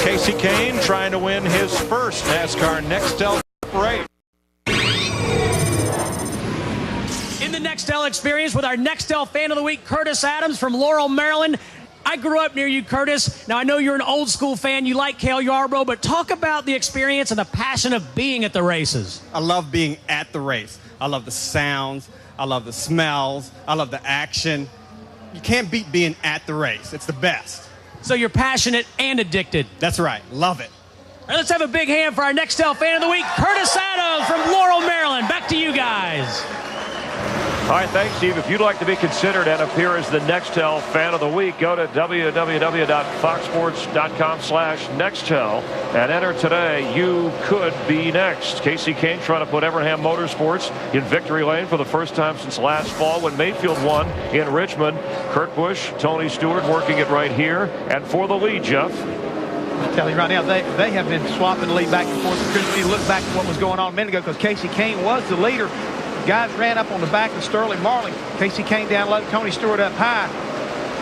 Casey Kane trying to win his first NASCAR Nextel race. In the Nextel experience with our Nextel fan of the week, Curtis Adams from Laurel, Maryland. I grew up near you, Curtis. Now, I know you're an old school fan. You like Cale Yarborough, but talk about the experience and the passion of being at the races. I love being at the race. I love the sounds. I love the smells. I love the action. You can't beat being at the race. It's the best. So you're passionate and addicted. That's right. Love it. All right, let's have a big hand for our Nextel fan of the week, Curtis Adams from Laurel, Maryland. Back to you guys. All right, thanks, Steve. If you'd like to be considered and appear as the Nextel fan of the week, go to www.foxsports.com/Nextel and enter today. You could be next. Casey Kane trying to put Evernham Motorsports in victory lane for the first time since last fall when Mayfield won in Richmond. Kurt Busch, Tony Stewart working it right here. And for the lead, Jeff. I'm telling you right now, they have been swapping the lead back and forth. Chris, you look back at what was going on a minute ago because Casey Kane was the leader. Guys ran up on the back of Sterling Marlin. Casey Kane down low, Tony Stewart up high.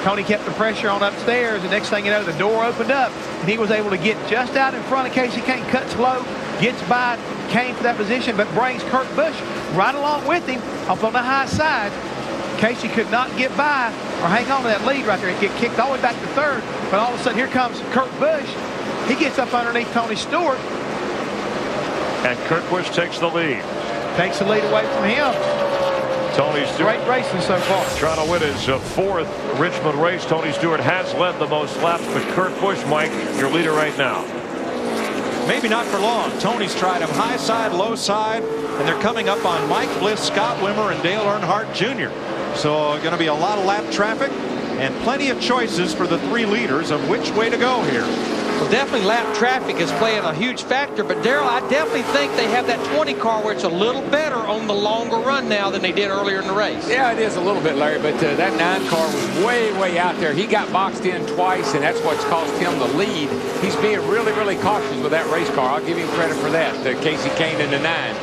Tony kept the pressure on upstairs, and next thing you know, the door opened up, and he was able to get just out in front of Casey Kane, cuts low, gets by Kane for that position, but brings Kurt Busch right along with him up on the high side. Casey could not get by or hang on to that lead right there. He get kicked all the way back to third, but all of a sudden, here comes Kurt Busch. He gets up underneath Tony Stewart. And Kurt Busch takes the lead. Takes the lead away from him. Tony Stewart. Great racing so far. Trying to win his fourth Richmond race. Tony Stewart has led the most laps, but Kurt Busch, Mike, your leader right now. Maybe not for long. Tony's tried him high side, low side, and they're coming up on Mike Bliss, Scott Wimmer, and Dale Earnhardt Jr. So going to be a lot of lap traffic and plenty of choices for the three leaders of which way to go here. Well, definitely lap traffic is playing a huge factor, but Darrell, I definitely think they have that 20 car where it's a little better on the longer run now than they did earlier in the race. Yeah, it is a little bit, Larry, but that 9 car was way out there. He got boxed in twice, and that's what's cost him the lead. He's being really cautious with that race car. I'll give him credit for that, Casey Kane in the 9.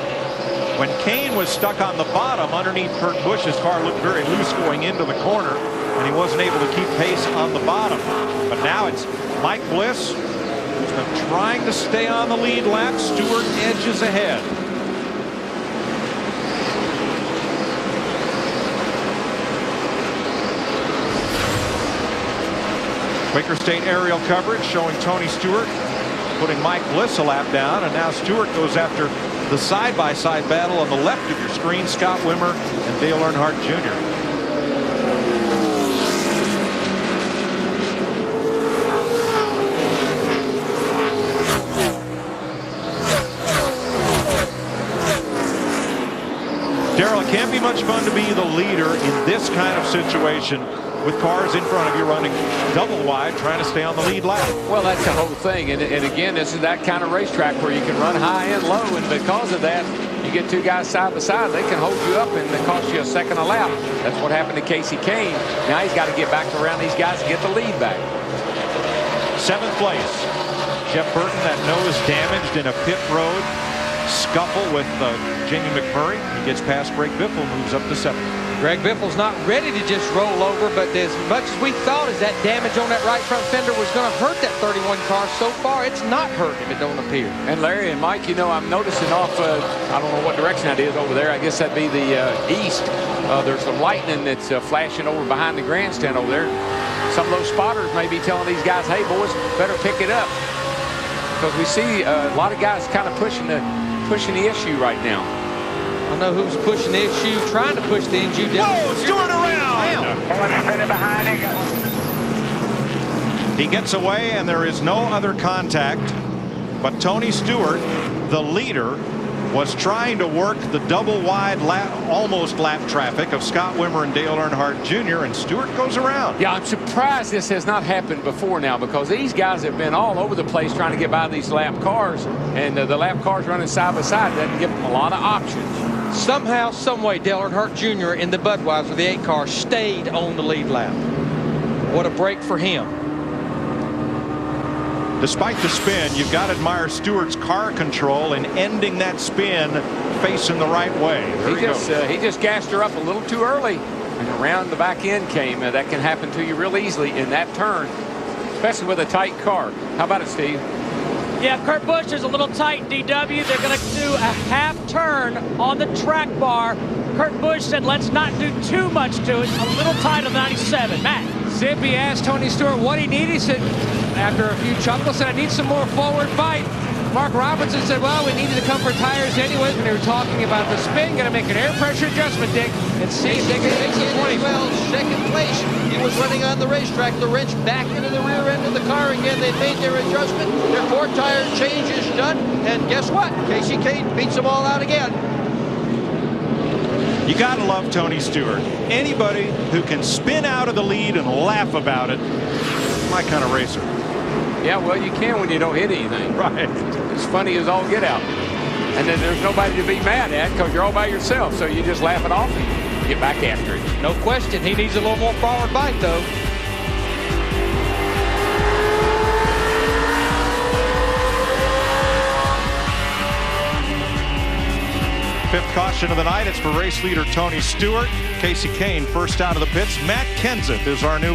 When Kane was stuck on the bottom underneath Kurt Busch, his car looked very loose going into the corner, and he wasn't able to keep pace on the bottom. But now it's Mike Bliss, who's been trying to stay on the lead lap. Stewart edges ahead. Quaker State aerial coverage showing Tony Stewart putting Mike Bliss a lap down, and now Stewart goes after the side-by-side battle on the left of your screen, Scott Wimmer and Dale Earnhardt Jr. Darrell, it can't be much fun to be the leader in this kind of situation with cars in front of you running double wide trying to stay on the lead lap. Well, that's the whole thing. And again, this is that kind of racetrack where you can run high and low. And because of that, you get 2 guys side by side. They can hold you up and it costs you a second a lap. That's what happened to Casey Kane. Now he's got to get back around these guys to get the lead back. 7th place. Jeff Burton, that nose damaged in a pit road scuffle with Jamie McMurray. He gets past Greg Biffle, moves up to 7th. Greg Biffle's not ready to just roll over, but as much as we thought as that damage on that right front fender was going to hurt that 31 car, so far it's not hurt if it don't appear. And Larry and Mike, you know, I'm noticing off, I don't know what direction that is over there. I guess that'd be the east. There's some lightning that's flashing over behind the grandstand over there. Some of those spotters may be telling these guys, hey, boys, better pick it up. Because we see a lot of guys kind of pushing the issue right now. I know who's pushing the issue, trying to push the issue down. Whoa, Stewart around! He gets away, and there is no other contact. But Tony Stewart, the leader, was trying to work the double wide lap, almost lap traffic of Scott Wimmer and Dale Earnhardt Jr., and Stewart goes around. Yeah, I'm surprised this has not happened before now, because these guys have been all over the place trying to get by these lap cars, and the lap cars running side by side doesn't give them a lot of options. Somehow, someway, Dale Earnhardt Jr. in the Budweiser, the 8 car, stayed on the lead lap. What a break for him. Despite the spin, you've got to admire Stewart's car control in ending that spin facing the right way. He just gassed her up a little too early, and around the back end came. That can happen to you real easily in that turn. especially with a tight car. How about it, Steve? Yeah, Kurt Busch is a little tight, DW. They're going to do a half turn on the track bar. Kurt Busch said, let's not do too much to it. A little tight on 97. Matt. Zippy asked Tony Stewart what he needed. He said, after a few chuckles, said, I need some more forward bite. Mark Robinson said, well, we needed to come for tires anyways when they were talking about the spin. Going to make an air pressure adjustment, Dick, and see if they can make some 20. Well, second place. He was running on the racetrack. The wrench back into the rear end of the car again. They made their adjustment. Their 4-tire change is done. And guess what? Casey Kane beats them all out again. You got to love Tony Stewart. Anybody who can spin out of the lead and laugh about it, my kind of racer. Yeah, well, you can when you don't hit anything. Right. It's funny as all get out. And then there's nobody to be mad at because you're all by yourself. So you just laugh it off and get back after it. No question. He needs a little more forward bite, though. Fifth caution of the night. It's for race leader Tony Stewart. Casey Kane first out of the pits. Matt Kenseth is our new